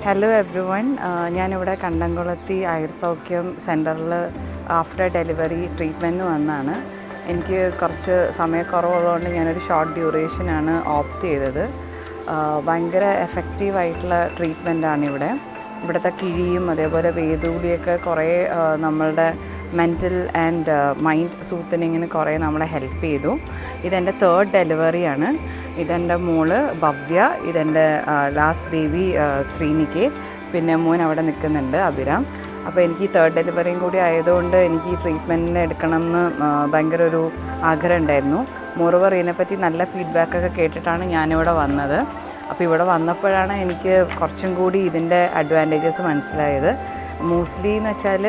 Hello every one. ഞാനിവിടെ കണ്ടംകുളത്തി ആയുർസൗഖ്യം സെൻറ്ററിൽ ആഫ്റ്റർ ഡെലിവറി ട്രീറ്റ്മെൻറ്റിന് വന്നതാണ്. എനിക്ക് കുറച്ച് സമയക്കുറവുള്ളതുകൊണ്ട് ഞാനൊരു ഷോർട്ട് ഡ്യൂറേഷനാണ് ഓപ്റ്റ് ചെയ്തത്. ഭയങ്കര എഫക്റ്റീവായിട്ടുള്ള ട്രീറ്റ്മെൻറ്റാണ് ഇവിടെ. ഇവിടുത്തെ കിഴിയും അതേപോലെ വേദൂലിയൊക്കെ കുറേ നമ്മളുടെ മെൻറ്റൽ ആൻഡ് മൈൻഡ് സൂത്തനിങ്ങിന് കുറേ നമ്മളെ ഹെൽപ്പ് ചെയ്തു. ഇതെൻ്റെ 3rd ഡെലിവറിയാണ്. ഇതെൻ്റെ മോള് ഭവ്യ, ഇതെൻ്റെ ലാസ്റ്റ് ബേബി ശ്രീനികേത്, പിന്നെ മോൻ അവിടെ നിൽക്കുന്നുണ്ട് അഭിരാം. അപ്പോൾ എനിക്ക് ഈ 3rd ഡെലിവറിയും കൂടി ആയതുകൊണ്ട് എനിക്ക് ഈ ട്രീറ്റ്മെൻറ്റിന് എടുക്കണമെന്ന് ഭയങ്കര ഒരു ആഗ്രഹം ഉണ്ടായിരുന്നു. മോറോവർ ഇതിനെപ്പറ്റി നല്ല ഫീഡ്ബാക്കൊക്കെ കേട്ടിട്ടാണ് ഞാനിവിടെ വന്നത്. അപ്പോൾ ഇവിടെ വന്നപ്പോഴാണ് എനിക്ക് കുറച്ചും കൂടി ഇതിൻ്റെ അഡ്വാൻറ്റേജസ് മനസ്സിലായത്. മോസ്റ്റ്ലി എന്ന് വെച്ചാൽ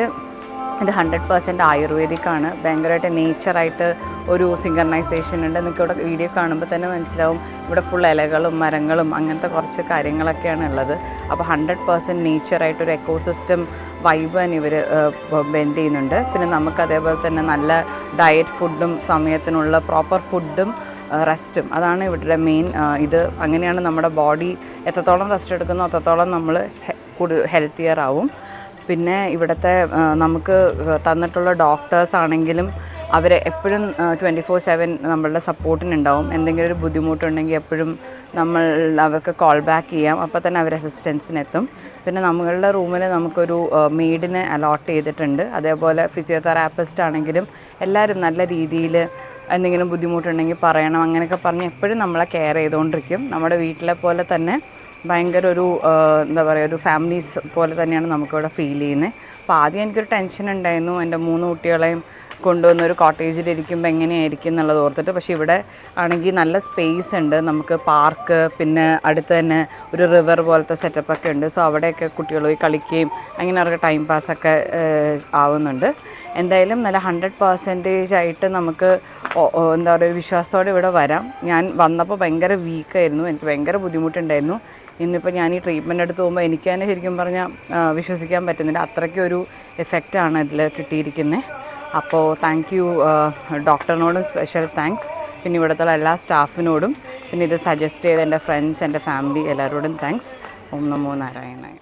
ഇത് 100% ആയുർവേദിക്കാണ്. ഭയങ്കരമായിട്ട് നേച്ചറായിട്ട് ഒരു സിങ്കർണൈസേഷൻ ഉണ്ട്. നിങ്ങൾക്ക് ഇവിടെ വീഡിയോ കാണുമ്പോൾ തന്നെ മനസ്സിലാവും ഇവിടെ ഫുൾ ഇലകളും മരങ്ങളും അങ്ങനത്തെ കുറച്ച് കാര്യങ്ങളൊക്കെയാണ് ഉള്ളത്. അപ്പോൾ 100% നേച്ചറായിട്ടൊരു എക്കോസിസ്റ്റം വൈബ് തന്നെ ഇവർ ബെൻഡ് ചെയ്യുന്നുണ്ട്. പിന്നെ നമുക്ക് അതേപോലെ തന്നെ നല്ല ഡയറ്റ് ഫുഡും സമയത്തിനുള്ള പ്രോപ്പർ ഫുഡും റെസ്റ്റും, അതാണ് ഇവരുടെ മെയിൻ. ഇത് അങ്ങനെയാണ് നമ്മുടെ ബോഡി എത്രത്തോളം റെസ്റ്റ് എടുക്കുന്നോ അത്രത്തോളം നമ്മൾ ഹെൽത്തിയർ ആവും. പിന്നെ ഇവിടുത്തെ നമുക്ക് തന്നിട്ടുള്ള ഡോക്ടേഴ്സ് ആണെങ്കിലും അവർ എപ്പോഴും 24/7 നമ്മളുടെ സപ്പോർട്ടിനുണ്ടാവും. എന്തെങ്കിലും ഒരു ബുദ്ധിമുട്ടുണ്ടെങ്കിൽ എപ്പോഴും അവർക്ക് കോൾ ബാക്ക് ചെയ്യാം, അപ്പോൾ തന്നെ അവർ അസിസ്റ്റൻസിനെത്തും. പിന്നെ നമ്മളുടെ റൂമിൽ നമുക്കൊരു മെയ്ഡിനെ അലോട്ട് ചെയ്തിട്ടുണ്ട്. അതേപോലെ ഫിസിയോതെറാപ്പിസ്റ്റ് ആണെങ്കിലും എല്ലാവരും നല്ല രീതിയിൽ എന്തെങ്കിലും ബുദ്ധിമുട്ടുണ്ടെങ്കിൽ പറയണം, അങ്ങനെയൊക്കെ പറഞ്ഞ് എപ്പോഴും നമ്മളെ കെയർ ചെയ്തുകൊണ്ടിരിക്കും. നമ്മുടെ വീട്ടിലെ പോലെ തന്നെ ഭയങ്കര ഒരു എന്താ പറയുക, ഒരു ഫാമിലീസ് പോലെ തന്നെയാണ് നമുക്കിവിടെ ഫീൽ ചെയ്യുന്നത്. അപ്പോൾ ആദ്യം എനിക്കൊരു ടെൻഷൻ ഉണ്ടായിരുന്നു, എൻ്റെ 3 കുട്ടികളെയും കൊണ്ടുവന്ന് ഒരു കോട്ടേജിലിരിക്കുമ്പോൾ എങ്ങനെയായിരിക്കും എന്നുള്ളത് ഓർത്തിട്ട്. പക്ഷേ ഇവിടെ ആണെങ്കിൽ നല്ല സ്പേസ് ഉണ്ട്, നമുക്ക് പാർക്ക്, പിന്നെ അടുത്ത് തന്നെ ഒരു റിവർ പോലത്തെ സെറ്റപ്പൊക്കെ ഉണ്ട്. സോ അവിടെയൊക്കെ കുട്ടികൾ പോയി കളിക്കുകയും അങ്ങനെ അവർക്ക് ടൈം പാസ്സൊക്കെ ആവുന്നുണ്ട്. എന്തായാലും നല്ല 100% ആയിട്ട് നമുക്ക് എന്താ പറയുക വിശ്വാസത്തോടെ ഇവിടെ വരാം. ഞാൻ വന്നപ്പോൾ ഭയങ്കര വീക്കായിരുന്നു, എനിക്ക് ഭയങ്കര ബുദ്ധിമുട്ടുണ്ടായിരുന്നു. ഇന്നിപ്പോൾ ഞാൻ ഈ ട്രീറ്റ്മെൻറ്റ് എടുത്ത് പോകുമ്പോൾ എനിക്ക് തന്നെ ശരിക്കും പറഞ്ഞാൽ വിശ്വസിക്കാൻ പറ്റുന്നില്ല, അത്രയ്ക്കൊരു എഫക്റ്റാണ് ഇതിൽ കിട്ടിയിരിക്കുന്നത്. അപ്പോൾ താങ്ക് യു ഡോക്ടറിനോടും സ്പെഷ്യൽ താങ്ക്സ്. പിന്നെ ഇവിടുത്തെ എല്ലാ സ്റ്റാഫിനോടും, പിന്നെ ഇത് സജസ്റ്റ് ചെയ്ത എൻ്റെ ഫ്രണ്ട്സ്, എൻ്റെ ഫാമിലി എല്ലാവരോടും താങ്ക്സ്. ഓം നമോ നാരായണായ.